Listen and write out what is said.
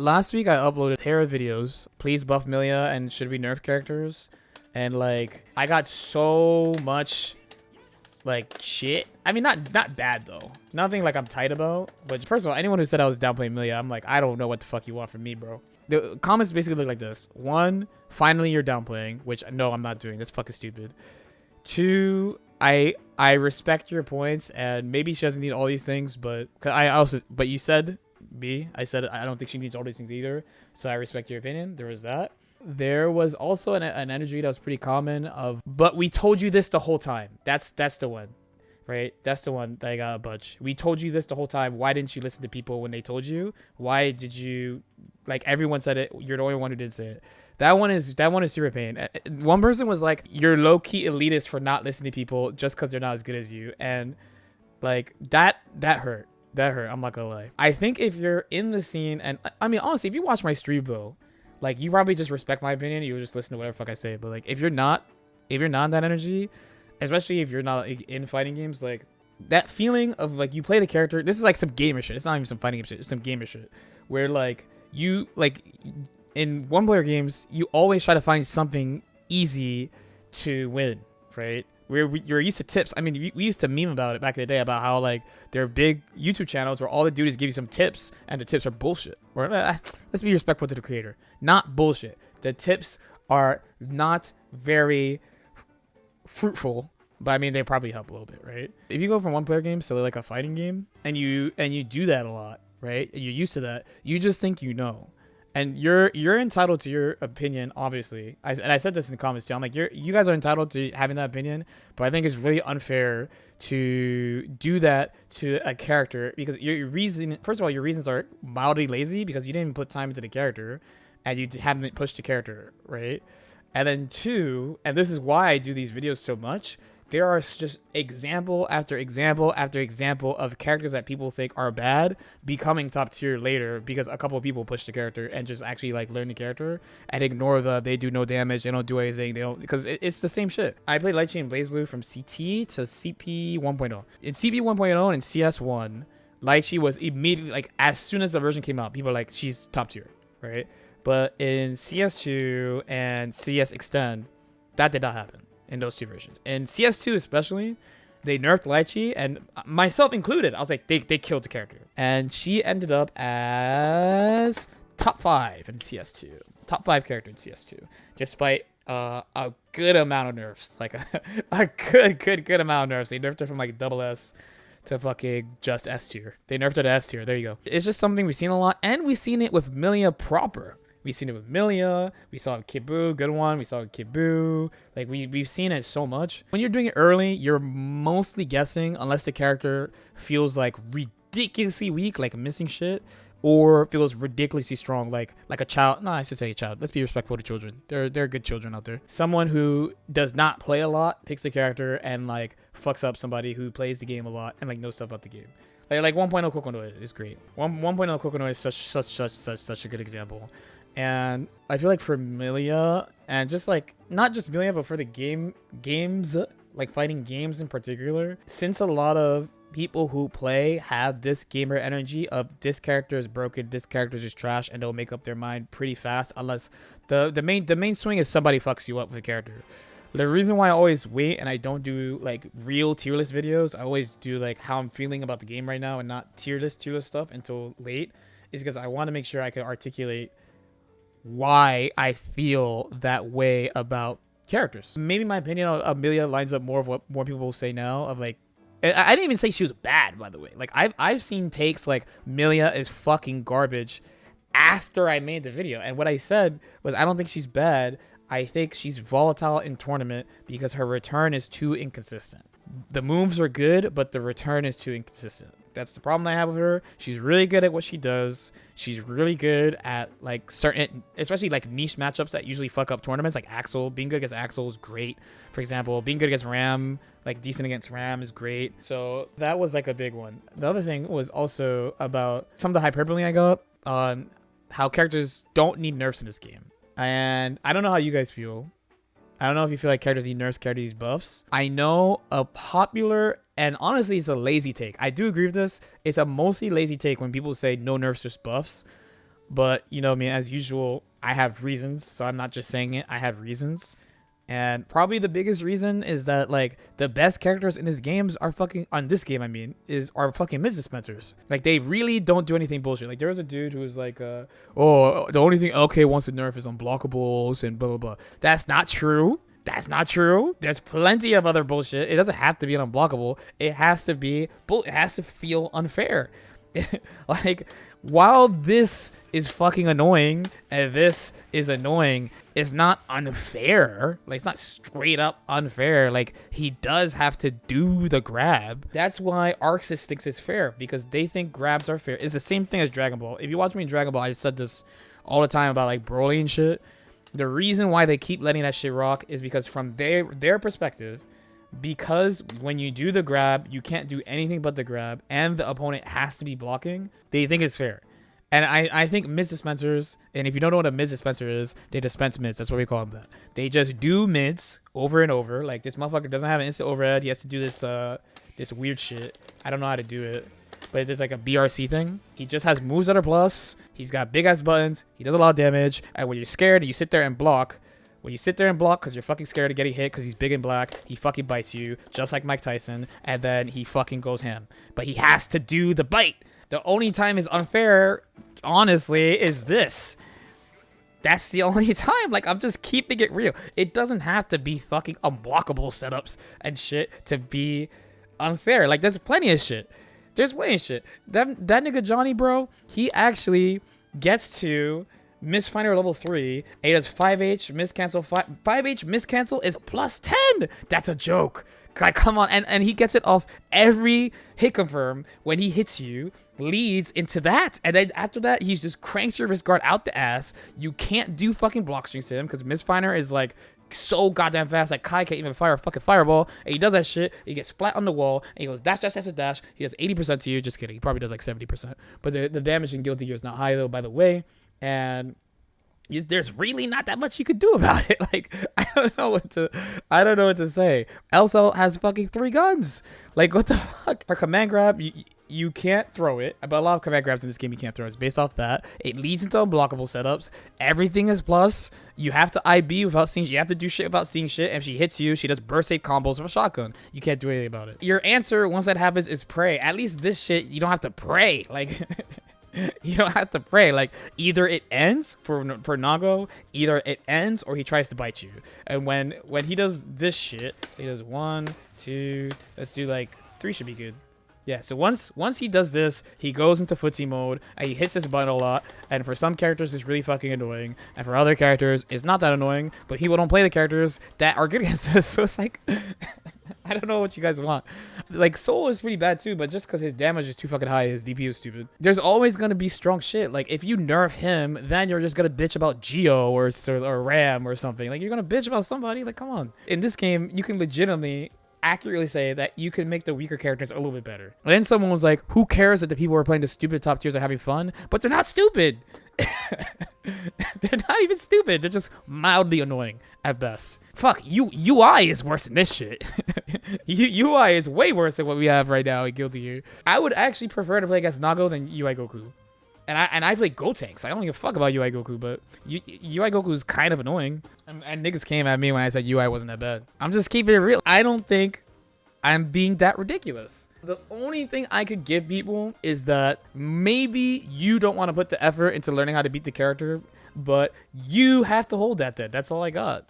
last week I uploaded a pair of videos. Please buff Milia and should we nerf characters? And like I got so much like shit. I mean not bad though. Nothing like I'm tight about. But first of all, anyone who said I was downplaying Milia, I'm like, I don't know what the fuck you want from me, bro. The comments basically look like this. 1, finally you're downplaying, which no, I'm not doing. That's fucking stupid. 2, I respect your points, and maybe she doesn't need all these things, but you said I said I don't think she needs all these things either, so I respect your opinion. There was that. There was also an energy that was pretty common of, but we told you this the whole time. That's the one, right? That's the one that I got a bunch. We told you this the whole time. Why didn't you listen to people when they told you? Why did you, like everyone said it, you're the only one who did say it. That one is super pain. One person was like, you're low-key elitist for not listening to people just because they're not as good as you. And like that hurt. That hurt. I'm not gonna lie. I think if you're in the scene, and I mean, honestly, if you watch my stream though, like you probably just respect my opinion. You just listen to whatever fuck I say. But like, if you're not in that energy, especially if you're not like, in fighting games, like that feeling of like you play the character. This is like some gamer shit. It's not even some fighting game shit. It's some gamer shit where like you like in one-player games, you always try to find something easy to win, right? You're used to tips. I mean, we used to meme about it back in the day about how like there are big YouTube channels where all they do is give you some tips, and the tips are bullshit. Or let's be respectful to the creator. Not bullshit. The tips are not very fruitful, but I mean they probably help a little bit, right? If you go from one-player games to like a fighting game, and you do that a lot, right? You're used to that. You just think you know. And you're entitled to your opinion, obviously. I said this in the comments too. I'm like, you guys are entitled to having that opinion, but I think it's really unfair to do that to a character because your reason. First of all, your reasons are mildly lazy because you didn't even put time into the character, and you haven't pushed the character, right? And then 2, and this is why I do these videos so much. There are just example after example after example of characters that people think are bad becoming top tier later because a couple of people push the character and just actually like learn the character and ignore they do no damage, they don't do anything, they don't, because it's the same shit. I played Lightchain BlazBlue from CT to CP 1.0. In CP 1.0 and CS1, Lightchain was immediately like as soon as the version came out, people are like she's top tier, right? But in CS2 and CS Extend, that did not happen. In those 2 versions. In CS2 especially, they nerfed Lychee, and myself included. I was like, they killed the character. And she ended up as top 5 in CS2. Top 5 character in CS2. Despite a good amount of nerfs. Like a good amount of nerfs. They nerfed her from like double S to fucking just S tier. They nerfed her to S tier. There you go. It's just something we've seen a lot, and we've seen it with Milia proper. We've seen it with Milia. We saw it with Kibu, good one. We saw it with Kibu. Like, we've seen it so much. When you're doing it early, you're mostly guessing unless the character feels, like, ridiculously weak, like missing shit, or feels ridiculously strong, like a child. No, I should say a child. Let's be respectful to children. There are good children out there. Someone who does not play a lot picks the character and, like, fucks up somebody who plays the game a lot and, like, knows stuff about the game. Like 1.0 Kokonoi is great. 1.0 Kokonoi is such a good example. And I feel like for Milia, and just like not just Milia, but for the games, like fighting games in particular, since a lot of people who play have this gamer energy of this character is broken, this character is just trash, and they'll make up their mind pretty fast unless the main swing is somebody fucks you up with a character. The reason why I always wait and I don't do like real tier list videos, I always do like how I'm feeling about the game right now and not tier list stuff until late, is because I want to make sure I can articulate why I feel that way about characters. Maybe my opinion on Amelia lines up more of what more people will say now of like, I didn't even say she was bad, by the way. Like I've seen takes like Milia is fucking garbage after I made the video, and what I said was I don't think she's bad. I think she's volatile in tournament because her return is too inconsistent. The moves are good, but the return is too inconsistent. That's the problem I have with her. She's really good at what she does. She's really good at like certain, especially like niche matchups that usually fuck up tournaments, like Axel. Being good against Axel is great. For example, being good against Ram, like decent against Ram is great. So that was like a big one. The other thing was also about some of the hyperbole I got on how characters don't need nerfs in this game. And I don't know how you guys feel. I don't know if you feel like characters need nerfs, characters need buffs. I know a popular, and honestly, it's a lazy take. I do agree with this. It's a mostly lazy take when people say no nerfs, just buffs. But, you know, I mean, as usual, I have reasons. So I'm not just saying it. I have reasons. And probably the biggest reason is that, like, the best characters in his games are fucking, on this game, I mean, are fucking mid dispensers. Like, they really don't do anything bullshit. Like, there was a dude who was like, oh, the only thing LK wants to nerf is unblockables and blah, blah, blah. That's not true. That's not true. There's plenty of other bullshit. It doesn't have to be an unblockable. It has to be, it has to feel unfair. Like, while this is fucking annoying and this is annoying, it's not unfair. Like, it's not straight up unfair. Like, he does have to do the grab. That's why Arxis thinks it's fair, because they think grabs are fair. It's the same thing as Dragon Ball. If you watch me in Dragon Ball, I said this all the time about, like, Broly and shit. The reason why they keep letting that shit rock is because from their perspective, because when you do the grab, you can't do anything but the grab, and the opponent has to be blocking, they think it's fair. And I think mid dispensers, and if you don't know what a mid dispenser is, they dispense mids. That's what we call them. That they just do mids over and over. Like, this motherfucker doesn't have an instant overhead. He has to do this this weird shit. I don't know how to do it, but there's like a BRC thing. He just has moves that are plus. He's got big ass buttons. He does a lot of damage. And when you're scared, you sit there and block. When you sit there and block because you're fucking scared of getting hit because he's big and black, he fucking bites you, just like Mike Tyson, and then he fucking goes ham. But he has to do the bite. The only time is unfair, honestly, is this. That's the only time. Like, I'm just keeping it real. It doesn't have to be fucking unblockable setups and shit to be unfair. Like, there's plenty of shit. There's way of shit. That nigga Johnny, bro, he actually gets to Misfinder level 3, and he does 5H miscancel. 5H miscancel is plus 10. That's a joke. Like, come on. And he gets it off every hit confirm when he hits you, leads into that. And then after that, he just cranks your wrist guard out the ass. You can't do fucking block strings to him because Misfinder is like so goddamn fast. Like, Kai can't even fire a fucking fireball. And he does that shit. He gets splat on the wall. And he goes dash, dash, dash, dash. He does 80% to you. Just kidding. He probably does like 70%. But the damage in Guilty Gear is not high, though, by the way. And there's really not that much you could do about it. Like, I don't know what to say. Elfel has fucking 3 guns. Like, what the fuck? For command grab, you can't throw it. But a lot of command grabs in this game you can't throw. It's based off that. It leads into unblockable setups. Everything is plus. You have to IB without seeing. You have to do shit without seeing shit. And if she hits you, she does burst 8 combos with a shotgun. You can't do anything about it. Your answer once that happens is pray. At least this shit, you don't have to pray. Like, you don't have to pray. Like, either it ends for Nago, either it ends or he tries to bite you. And when he does this shit, he does 1, 2, let's do like 3 should be good. Yeah, so once he does this, he goes into footsie mode and he hits this button a lot. And for some characters, it's really fucking annoying. And for other characters, it's not that annoying. But people don't play the characters that are good against this. So it's like, I don't know what you guys want. Like, Soul is pretty bad too, but just because his damage is too fucking high, his DP is stupid. There's always going to be strong shit. Like, if you nerf him, then you're just going to bitch about Geo or Ram or something. Like, you're going to bitch about somebody. Like, come on. In this game, you can legitimately accurately say that you can make the weaker characters a little bit better. And then someone was like, who cares that the people who are playing the stupid top tiers are having fun? But they're not stupid. They're not even stupid. They're just mildly annoying at best. Fuck, UI is worse than this shit. UI is way worse than what we have right now in Guilty Gear. I would actually prefer to play against Nago than UI Goku. And I play Gotenks. I don't give a fuck about UI Goku, but UI Goku is kind of annoying. And niggas came at me when I said UI wasn't that bad. I'm just keeping it real. I don't think I'm being that ridiculous. The only thing I could give people is that maybe you don't want to put the effort into learning how to beat the character, but you have to hold that then. That's all I got.